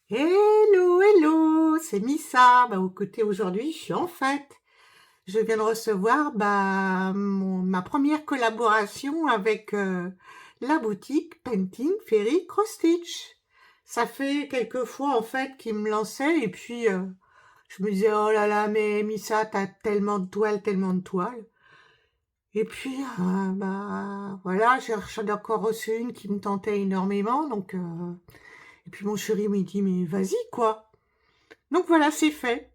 Hello, hello, c'est Missa. Au côté aujourd'hui, je suis en fête. Je viens de recevoir ma première collaboration avec la boutique Painting Fairy Cross Stitch. Ça fait quelques fois en fait qu'ils me lançaient et puis je me disais oh là là mais Missa t'as tellement de toiles, tellement de toiles. Et puis voilà, j'en ai encore reçu une qui me tentait énormément et puis mon chéri me dit mais vas-y quoi. Donc voilà, c'est fait.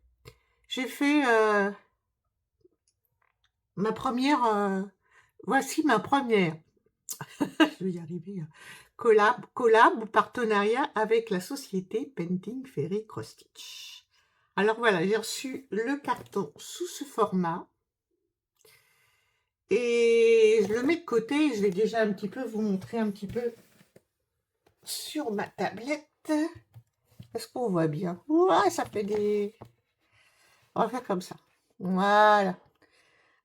J'ai fait ma première, voici ma première, je vais y arriver, collab ou partenariat avec la société Painting Fairy Cross Stitch. Alors voilà, j'ai reçu le carton sous ce format et je le mets de côté. Je vais déjà un petit peu vous montrer un petit peu sur ma tablette. Est-ce qu'on voit bien? Ouais, ça fait des... On va faire comme ça. Voilà.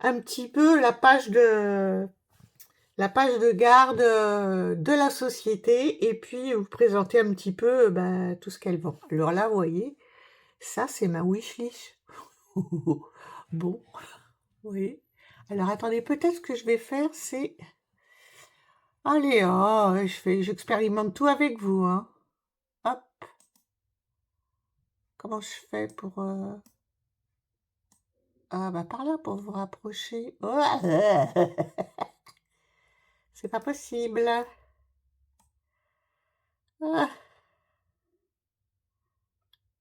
Un petit peu la page de garde de la société et puis vous présenter un petit peu tout ce qu'elle vend. Alors là, vous voyez, ça c'est ma wishlist. Bon, oui. Alors attendez, peut-être ce que je vais faire, c'est... Allez, oh, j'expérimente tout avec vous, hein. Hop, comment je fais pour... Ah par là, pour vous rapprocher. Oh, c'est pas possible. Ah,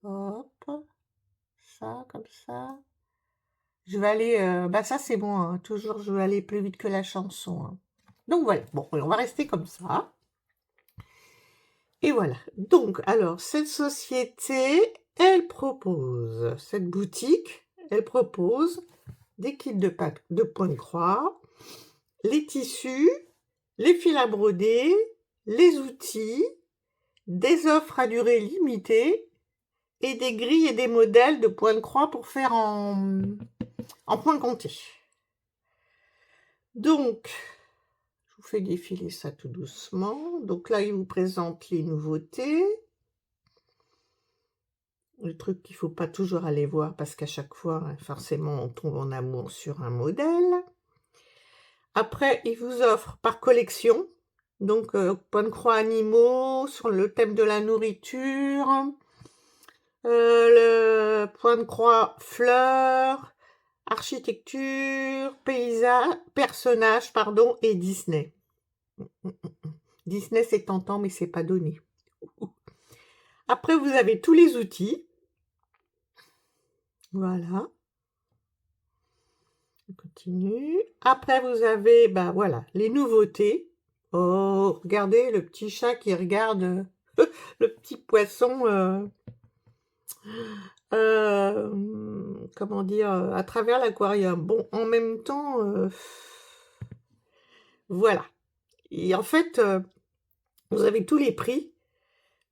hop, ça, comme ça. Je vais aller, ça c'est bon, hein, toujours je vais aller plus vite que la chanson, hein. Donc voilà, bon, on va rester comme ça. Et voilà. Donc, alors, cette boutique, elle propose des kits de point de croix, les tissus, les fils à broder, les outils, des offres à durée limitée et des grilles et des modèles de point de croix pour faire en point compté. Donc, je vous fais défiler ça tout doucement. Donc là, il vous présente les nouveautés. Le truc qu'il ne faut pas toujours aller voir parce qu'à chaque fois, forcément, on tombe en amour sur un modèle. Après, il vous offre par collection. Donc, point de croix animaux sur le thème de la nourriture. Le point de croix fleurs, architecture, paysage, personnages, pardon, et Disney. Disney, c'est tentant, mais c'est pas donné. Après, vous avez tous les outils. Voilà. On continue. Après, vous avez, voilà, les nouveautés. Oh, regardez le petit chat qui regarde le petit poisson, comment dire, à travers l'aquarium. Bon, en même temps, voilà. Et en fait, vous avez tous les prix,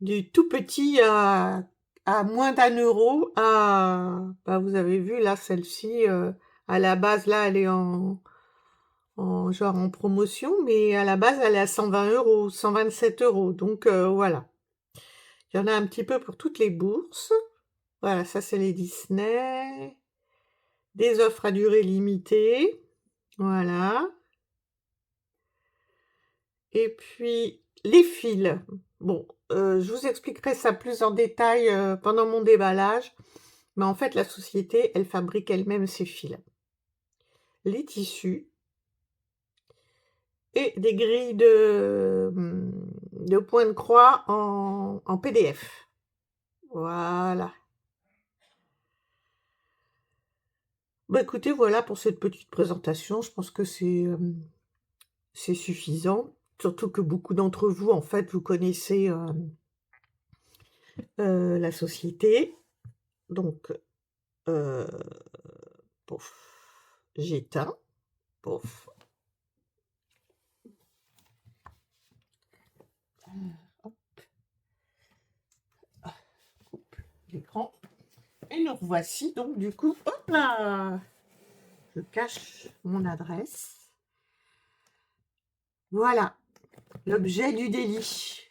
du tout petit à moins d'1 euro vous avez vu là, celle-ci, à la base, là, elle est genre en promotion, mais à la base, elle est à 120 euros, 127 euros. Donc, voilà. Il y en a un petit peu pour toutes les bourses. Voilà, ça, c'est les Disney. Des offres à durée limitée. Voilà. Et puis, les fils. Bon, je vous expliquerai ça plus en détail pendant mon déballage. Mais en fait, la société, elle fabrique elle-même ses fils. Les tissus et des grilles de points de croix en PDF. Voilà. Écoutez, voilà pour cette petite présentation. Je pense que c'est suffisant. Surtout que beaucoup d'entre vous, en fait, vous connaissez la société. Donc, euh, pouf, j'éteins. Pouf. Hop, coupe l'écran. Et nous revoici donc du coup, hop là, je cache mon adresse. Voilà, l'objet du délit.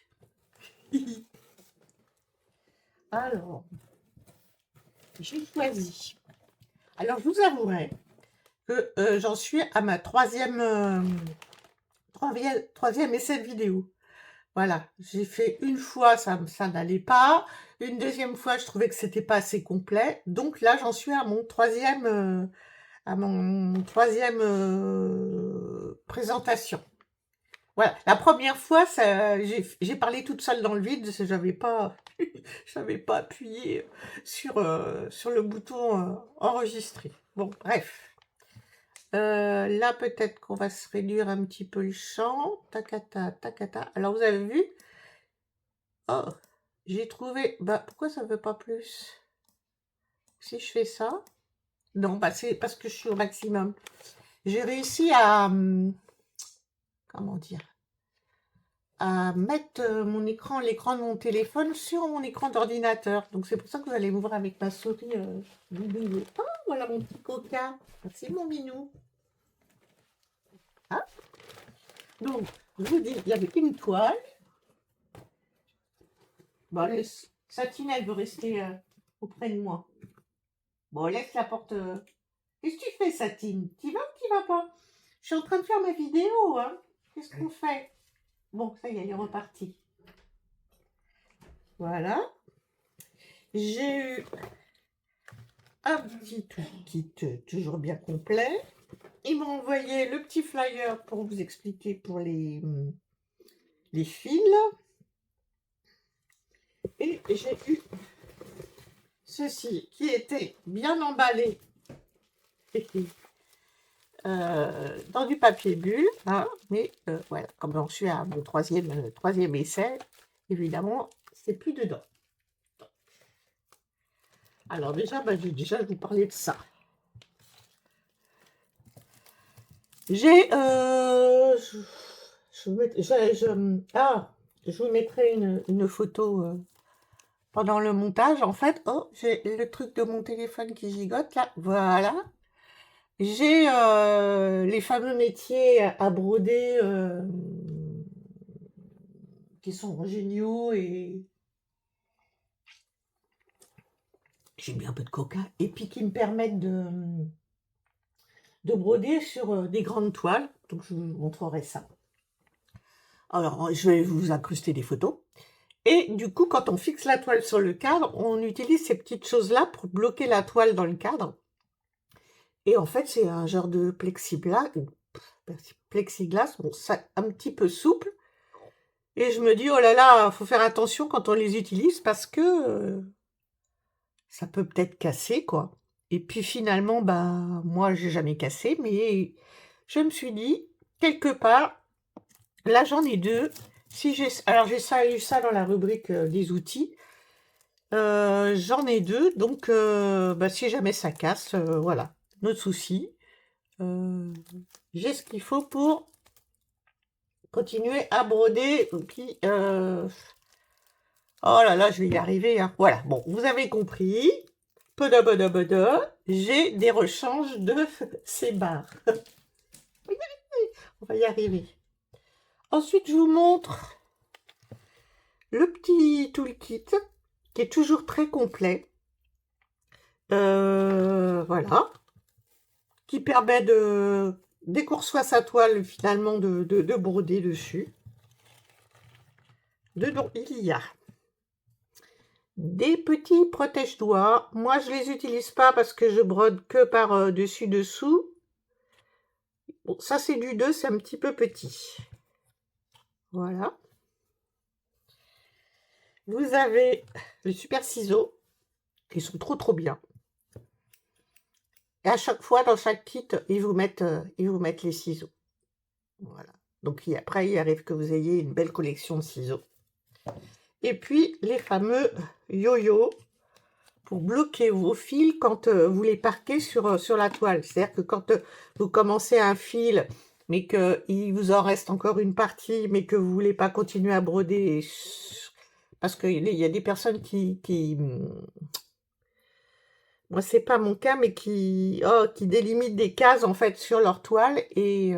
Alors, j'ai choisi. Alors, je vous avouerai que j'en suis à ma troisième essai de vidéo. Voilà, j'ai fait une fois, ça n'allait pas. Une deuxième fois, je trouvais que c'était pas assez complet. Donc là, j'en suis à mon troisième présentation. Voilà, la première fois, j'ai parlé toute seule dans le vide, j'avais pas appuyé sur le bouton enregistrer. Bon, bref. Là, peut-être qu'on va se réduire un petit peu le champ. Tacata, tacata. Alors, vous avez vu? Oh, j'ai trouvé... Bah, pourquoi ça ne veut pas plus? Si je fais ça? Non, bah, c'est parce que je suis au maximum. J'ai réussi à... comment dire? À mettre l'écran de mon téléphone sur mon écran d'ordinateur. Donc, c'est pour ça que vous allez me voir avec ma souris bidouillée. Oh, voilà mon petit coca. Merci, mon minou. Ah. Donc, je vous dis, il y avait une toile. Bon, Satine, elle veut rester auprès de moi. Bon, laisse la porte. Qu'est-ce que tu fais, Satine? T'y vas ou t'y vas pas? Je suis en train de faire ma vidéo, hein. Qu'est-ce qu'on fait? Bon, ça y est, elle est repartie. Voilà. J'ai eu un petit kit toujours bien complet. Ils m'ont envoyé le petit flyer pour vous expliquer pour les fils. Et j'ai eu ceci qui était bien emballé dans du papier bulle, hein, mais voilà, comme j'en suis à mon troisième essai, évidemment, c'est plus dedans. Alors déjà, je vais déjà vous parler de ça. J'ai, je vous mettrai une photo pendant le montage. En fait, oh, j'ai le truc de mon téléphone qui gigote là. Voilà. J'ai les fameux métiers à broder qui sont géniaux et j'ai mis un peu de coca et puis qui me permettent de broder sur des grandes toiles. Donc je vous montrerai ça. Alors je vais vous incruster des photos. Et du coup, quand on fixe la toile sur le cadre, on utilise ces petites choses-là pour bloquer la toile dans le cadre. Et en fait, c'est un genre de plexiglas, bon, ça, un petit peu souple. Et je me dis, oh là là, faut faire attention quand on les utilise parce que ça peut peut-être casser, quoi. Et puis finalement, moi, j'ai jamais cassé, mais je me suis dit, quelque part, là, j'en ai deux. Alors, eu ça dans la rubrique des outils. J'en ai deux, donc si jamais ça casse, voilà, notre souci. J'ai ce qu'il faut pour continuer à broder. Oh là là, je vais y arriver, hein. Voilà, bon, vous avez compris. J'ai des rechanges de ces barres. On va y arriver. Ensuite, je vous montre le petit toolkit qui est toujours très complet. Voilà. Qui permet de, dès qu'on reçoit sa toile, finalement, de broder dessus. Dedans, il y a des petits protège-doigts. Moi, je les utilise pas parce que je brode que par dessus-dessous. Bon, ça, c'est du 2, c'est un petit peu petit. Voilà. Vous avez les super ciseaux, qui sont trop bien. Et à chaque fois, dans chaque kit, ils vous mettent les ciseaux. Voilà. Donc après, il arrive que vous ayez une belle collection de ciseaux. Et puis, les fameux yo-yo pour bloquer vos fils quand vous les parquez sur la toile. C'est-à-dire que quand vous commencez un fil, mais qu'il vous en reste encore une partie, mais que vous ne voulez pas continuer à broder, parce qu'il y a des personnes qui moi, c'est pas mon cas, mais qui délimitent des cases, en fait, sur leur toile et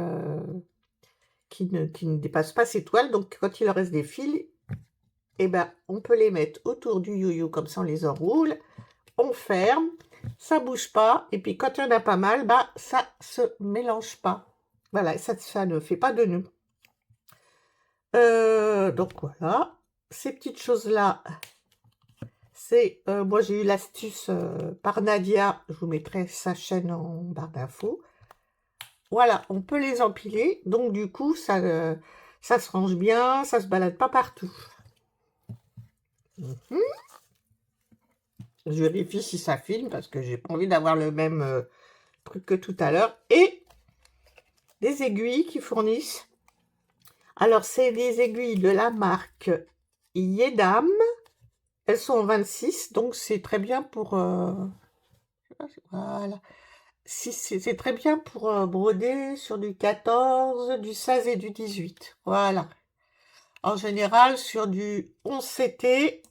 qui ne dépassent pas ces toiles. Donc, quand il leur reste des fils, et ben, on peut les mettre autour du yo-yo, comme ça on les enroule, on ferme, ça bouge pas, et puis quand il y en a pas mal, bah, ça se mélange pas. Voilà, ça ne fait pas de nœud. Donc voilà, ces petites choses-là, c'est, moi j'ai eu l'astuce par Nadia, je vous mettrai sa chaîne en barre d'infos. Voilà, on peut les empiler, donc du coup, ça se range bien, ça se balade pas partout. Mhm. Je vérifie si ça filme, parce que j'ai pas envie d'avoir le même truc que tout à l'heure. Et des aiguilles qui fournissent. Alors, c'est des aiguilles de la marque Yedam. Elles sont en 26, donc c'est très bien pour... voilà. Si, c'est très bien pour broder sur du 14, du 16 et du 18. Voilà. En général, sur du 11 CT,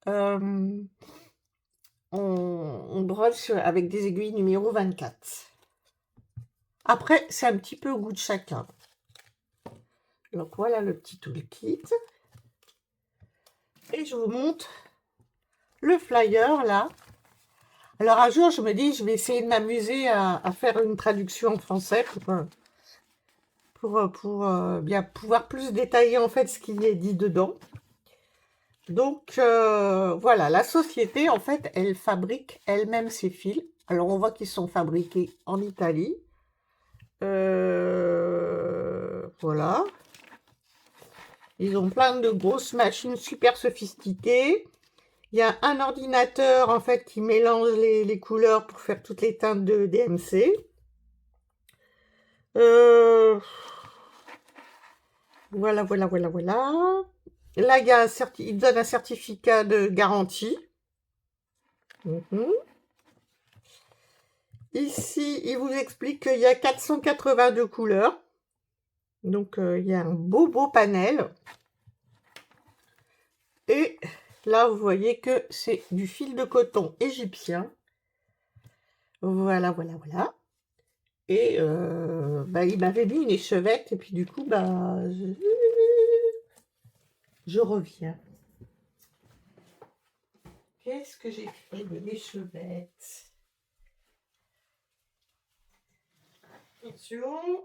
on, on brode avec des aiguilles numéro 24. Après, c'est un petit peu au goût de chacun. Donc voilà le petit toolkit. Et je vous montre le flyer là. Alors un jour, je me dis, je vais essayer de m'amuser à faire une traduction en français pour bien pouvoir plus détailler en fait ce qui est dit dedans. Donc voilà, la société en fait, elle fabrique elle-même ses fils. Alors on voit qu'ils sont fabriqués en Italie. Voilà. Ils ont plein de grosses machines super sophistiquées. Il y a un ordinateur en fait qui mélange les couleurs pour faire toutes les teintes de DMC. Voilà, voilà, voilà, voilà. Là, il donne un certificat de garantie. Ici, il vous explique qu'il y a 482 couleurs. Donc, il y a un beau panel. Et là, vous voyez que c'est du fil de coton égyptien. Voilà, voilà, voilà. Et bah, il m'avait mis une échevette. Et puis, du coup, bah, je reviens. Qu'est-ce que j'ai fait de l'échevette? Attention.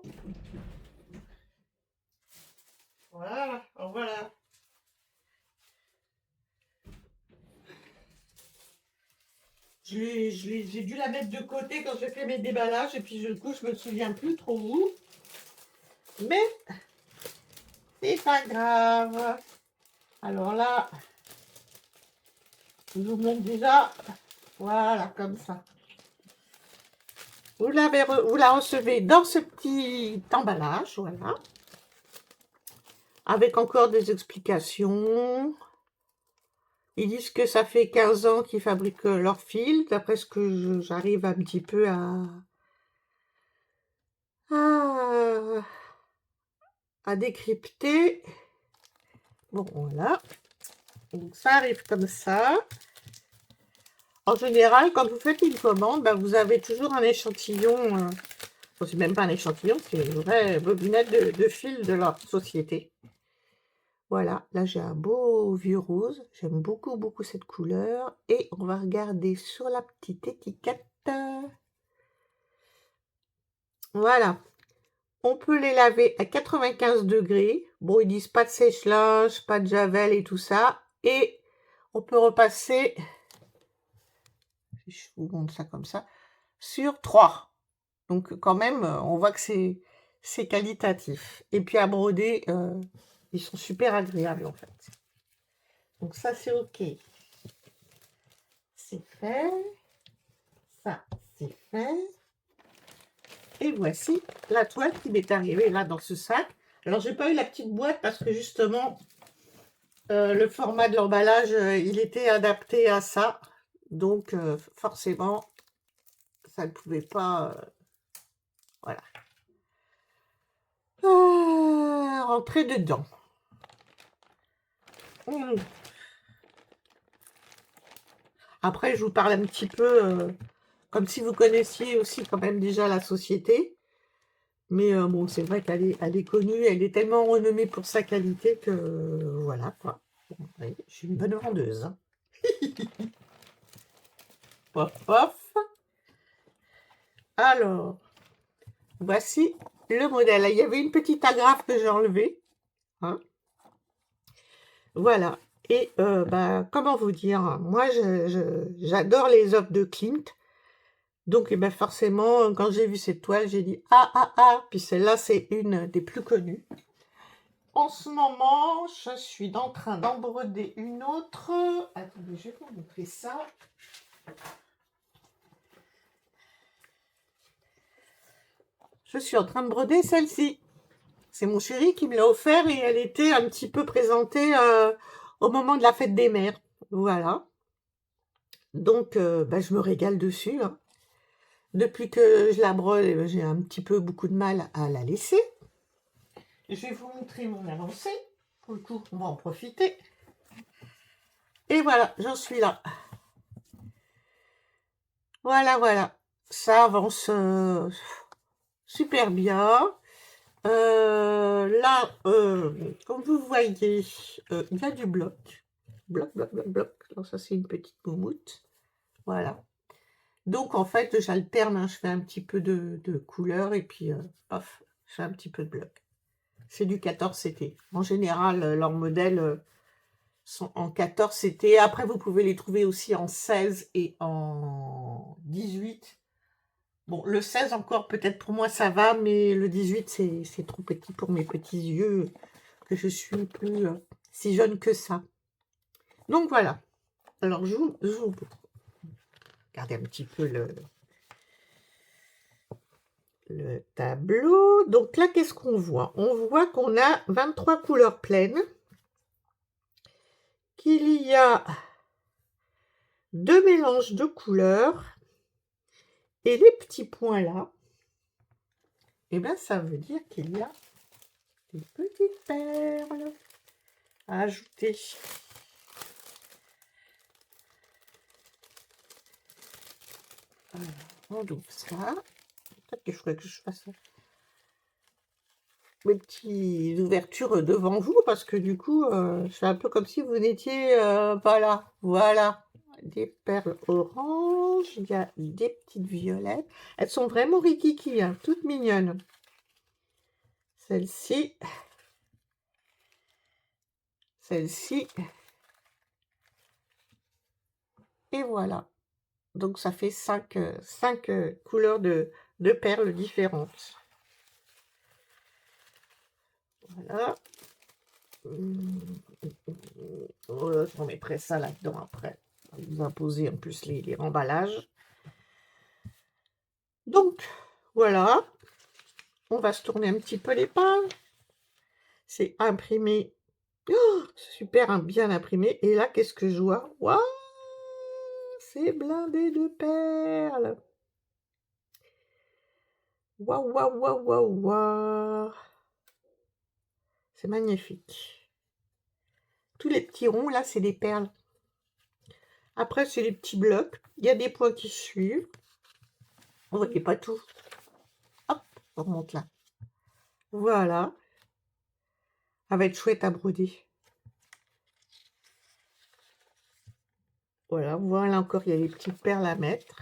Voilà, voilà. J'ai dû la mettre de côté quand j'ai fait mes déballages et puis du coup je me souviens plus trop où. Mais c'est pas grave. Alors là, je vous montre déjà. Voilà, comme ça. Vous la recevez dans ce petit emballage, voilà. Avec encore des explications. Ils disent que ça fait 15 ans qu'ils fabriquent leurs fils, d'après ce que j'arrive un petit peu à décrypter. Bon, voilà. Donc, ça arrive comme ça. En général, quand vous faites une commande, bah, vous avez toujours un échantillon. Bon, c'est même pas un échantillon, c'est une vraie bobinette de fil de leur société. Voilà, là j'ai un beau vieux rose. J'aime beaucoup, beaucoup cette couleur. Et on va regarder sur la petite étiquette. Voilà. On peut les laver à 95 degrés. Bon, ils disent pas de sèche-linge, pas de javel et tout ça. Et on peut repasser, si je vous montre ça comme ça, sur 3. Donc quand même, on voit que c'est qualitatif. Et puis à broder, ils sont super agréables en fait. Donc ça, c'est OK. C'est fait. Ça, c'est fait. Et voici la toile qui m'est arrivée là dans ce sac. Alors, j'ai pas eu la petite boîte parce que justement, le format de l'emballage, il était adapté à ça. Donc, forcément, ça ne pouvait pas... voilà. Rentrer dedans. Après, je vous parle un petit peu, comme si vous connaissiez aussi quand même déjà la société. Mais bon, c'est vrai elle est connue, elle est tellement renommée pour sa qualité que voilà quoi. Bon, ouais, je suis une bonne vendeuse, hein. Pof, pof. Alors, voici le modèle. Il y avait une petite agrafe que j'ai enlevée, hein. Voilà. Et bah, comment vous dire, moi j'adore les œuvres de Klimt. Donc eh ben, forcément, quand j'ai vu cette toile, j'ai dit ah ah ah. Puis celle-là, c'est une des plus connues. En ce moment, je suis en train d'embroder une autre. Attendez, je vais vous montrer ça. Je suis en train de broder celle-ci. C'est mon chéri qui me l'a offert et elle était un petit peu présentée au moment de la fête des mères. Voilà. Donc, bah, je me régale dessus, hein. Depuis que je la brode, j'ai un petit peu beaucoup de mal à la laisser. Je vais vous montrer mon avancée. Pour le coup, on va en profiter. Et voilà, j'en suis là. Voilà, voilà. Ça avance super bien. Là, comme vous voyez, il y a du bloc. Bloc, bloc, bloc, bloc. Alors ça, c'est une petite moumoute. Voilà. Donc, en fait, j'alterne, hein. Je fais un petit peu de couleur et puis, paf, je fais un petit peu de bloc. C'est du 14 CT. En général, leurs modèles sont en 14 CT. Après, vous pouvez les trouver aussi en 16 et en 18. Bon, le 16 encore, peut-être pour moi, ça va, mais le 18, c'est trop petit pour mes petits yeux, que je suis plus si jeune que ça. Donc, voilà. Alors, je vous regardez un petit peu le tableau. Donc là, qu'est-ce qu'on voit? On voit qu'on a 23 couleurs pleines, qu'il y a 2 mélanges de couleurs, et les petits points là, eh bien, ça veut dire qu'il y a des petites perles à ajouter. Alors, on ouvre ça. Peut-être qu'il faudrait que je fasse mes petites ouvertures devant vous, parce que du coup, je fais un peu comme si vous n'étiez pas là. Voilà. Des perles oranges, il y a des petites violettes. Elles sont vraiment rikiki, hein, toutes mignonnes. Celle-ci. Celle-ci. Et voilà. Donc ça fait 5 couleurs de perles différentes. Voilà. Je remettrai ça là-dedans après. On va vous imposer en plus les remballages. Donc, voilà. On va se tourner un petit peu les pages. C'est imprimé. Oh, super, hein, bien imprimé. Et là, qu'est-ce que je vois? Waouh! C'est blindé de perles. Waouh, waouh, waouh, waouh, waouh. C'est magnifique. Tous les petits ronds, là, c'est des perles. Après, c'est les petits blocs. Il y a des points qui suivent. On ne voyait pas tout. Hop, on remonte là. Voilà. Ça va être chouette à broder. Voilà, voilà encore, il y a les petites perles à mettre.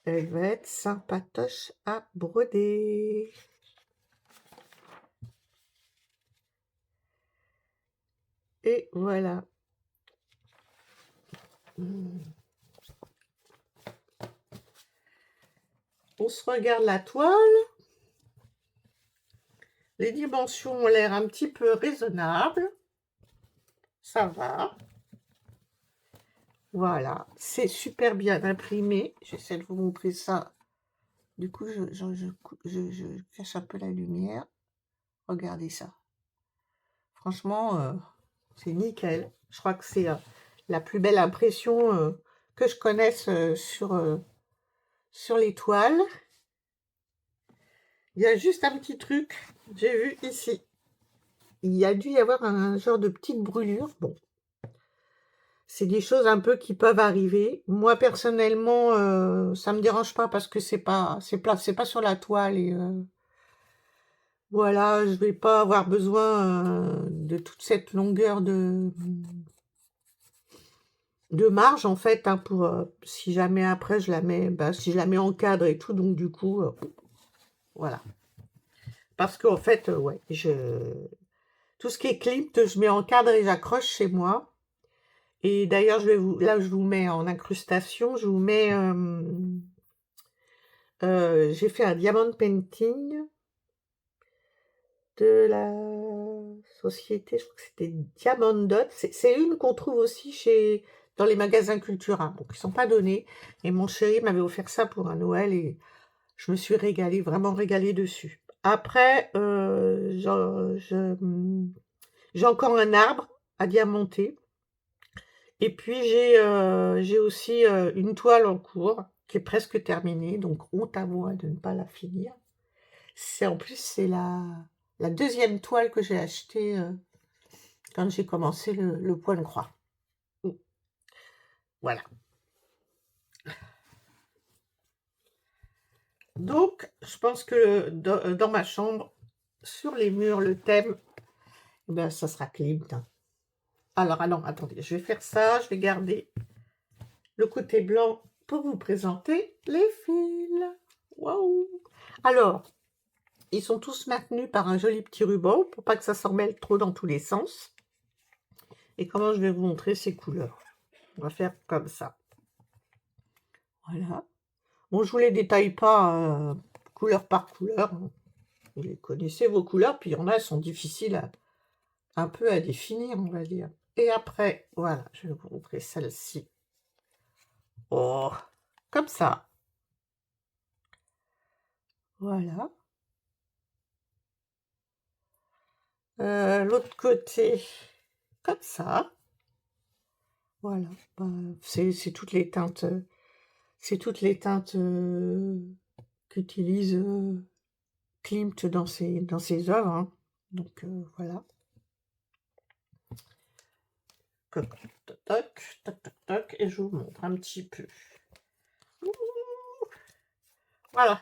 Elle va être sympatoche à broder. Et voilà. On se regarde la toile. Les dimensions ont l'air un petit peu raisonnables. Ça va. Voilà. C'est super bien imprimé. J'essaie de vous montrer ça. Du coup, je cache un peu la lumière. Regardez ça. Franchement, c'est nickel. Je crois que c'est la plus belle impression que je connaisse sur les toiles. Il y a juste un petit truc, j'ai vu ici. Il y a dû y avoir un genre de petite brûlure. Bon, C'est des choses un peu qui peuvent arriver. Moi, personnellement, ça me dérange pas parce que c'est pas sur la toile et voilà, je vais pas avoir besoin, de toute cette longueur de marge, en fait, hein, pour, si jamais après je la mets, bah, si je la mets en cadre et tout, donc du coup, voilà. Parce qu'en fait, ouais, tout ce qui est clip, je mets en cadre et j'accroche chez moi. Et d'ailleurs, là, je vous mets en incrustation, je vous mets, j'ai fait un diamond painting de la société, je crois que c'était Diamond Dot. C'est une qu'on trouve aussi dans les magasins Cultura. Donc, ils sont pas donnés. Et mon chéri m'avait offert ça pour un Noël et je me suis régalée, vraiment régalée dessus. Après, j'ai encore un arbre à diamanter. Et puis, j'ai aussi une toile en cours qui est presque terminée. Donc, honte à moi de ne pas la finir. En plus, c'est la deuxième toile que j'ai achetée quand j'ai commencé le point de croix. Voilà. Donc, je pense que dans ma chambre, sur les murs, le thème, eh ben, ça sera Klimt. Alors, ah non, attendez, je vais faire ça. Je vais garder le côté blanc pour vous présenter les fils. Waouh! Alors, ils sont tous maintenus par un joli petit ruban pour pas que ça s'en mêle trop dans tous les sens. Et comment je vais vous montrer ces couleurs? On va faire comme ça. Voilà. Bon, je vous les détaille pas couleur par couleur. Vous les connaissez, vos couleurs. Puis il y en a, elles sont difficiles un peu à définir, on va dire. Et après, voilà, je vais vous montrer celle-ci. Oh, comme ça. Voilà. L'autre côté, comme ça. Voilà. Bah, c'est toutes les teintes. C'est toutes les teintes qu'utilise Klimt dans ses œuvres. Hein. Donc voilà. Toc, toc, toc, toc, toc, et je vous montre un petit peu. Ouh, voilà.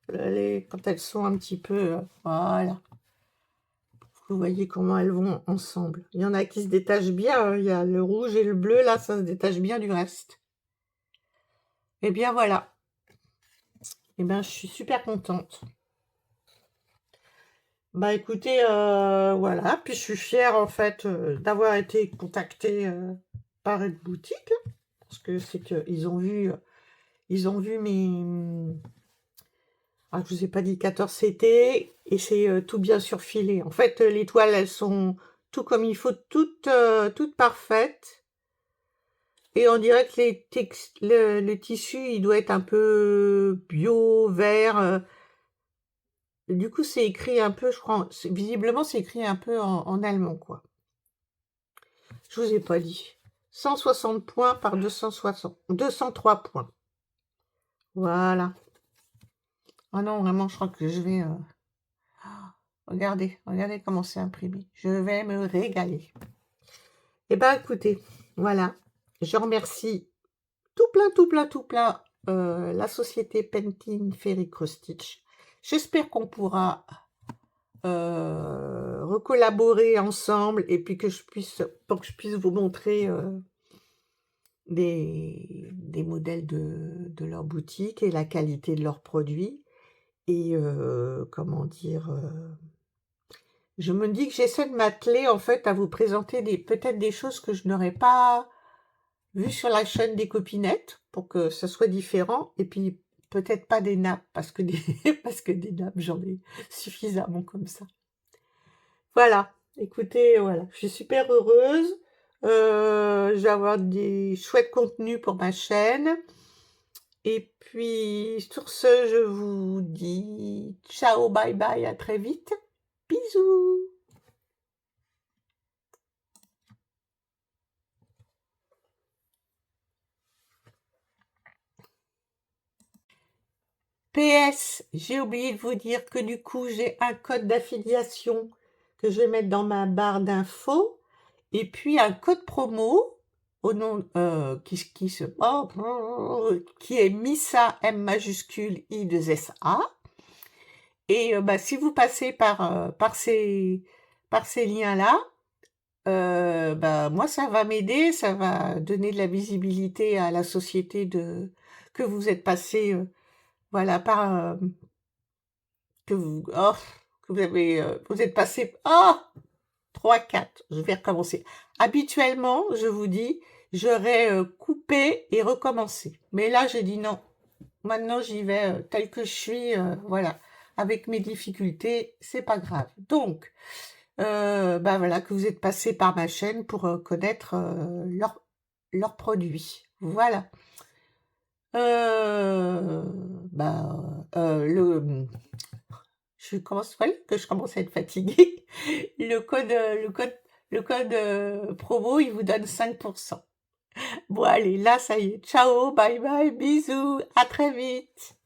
Quand elles sont un petit peu... voilà. Vous voyez comment elles vont ensemble. Il y en a qui se détachent bien. Hein. Il y a le rouge et le bleu. Là, ça se détache bien du reste. Et bien voilà. Et bien, je suis super contente. Bah écoutez, voilà. Puis je suis fière en fait d'avoir été contactée par une boutique. Parce que c'est qu'ils ont vu mes... Ah, je vous ai pas dit 14 CT et c'est tout bien surfilé. En fait, les toiles, elles sont tout comme il faut, toutes parfaites. Et on dirait que le tissu, il doit être un peu bio, vert. Du coup, c'est écrit un peu, je crois, visiblement, c'est écrit un peu en allemand, quoi. Je vous ai pas dit. 160 points par 203 points. Voilà. Ah non, vraiment, je crois que je vais... Regardez comment c'est imprimé. Je vais me régaler. Eh bien, écoutez, voilà. Je remercie tout plein la société Pentin Ferry Cross Stitch. J'espère qu'on pourra recollaborer ensemble et puis pour que je puisse vous montrer des modèles de leur boutique et la qualité de leurs produits. Et comment dire, je me dis que j'essaie de m'atteler en fait à vous présenter peut-être des choses que je n'aurais pas vues sur la chaîne des copinettes pour que ça soit différent. Et puis peut-être pas des nappes parce que parce que des nappes j'en ai suffisamment comme ça. Voilà, écoutez, voilà, je suis super heureuse. Je vais avoir des chouettes contenus pour ma chaîne. Et puis, sur ce, je vous dis ciao, bye bye, à très vite. Bisous. PS, j'ai oublié de vous dire que du coup, j'ai un code d'affiliation que je vais mettre dans ma barre d'infos. Et puis, un code promo au nom qui est Missa M majuscule I 2 S A. Et bah, si vous passez par ces liens-là, bah, moi ça va m'aider, ça va donner de la visibilité à la société que vous êtes passé, voilà, oh, vous êtes passé, oh, 3, 4, je vais recommencer. Habituellement, je vous dis, j'aurais coupé et recommencé. Mais là, j'ai dit non. Maintenant, j'y vais tel que je suis, voilà. Avec mes difficultés, c'est pas grave. Donc, bah voilà, que vous êtes passé par ma chaîne pour connaître leurs produits. Voilà. Bah, voilà, que je commence à être fatiguée. Le code, promo, il vous donne 5%. Bon, allez, là, ça y est. Ciao, bye bye, bisous, à très vite.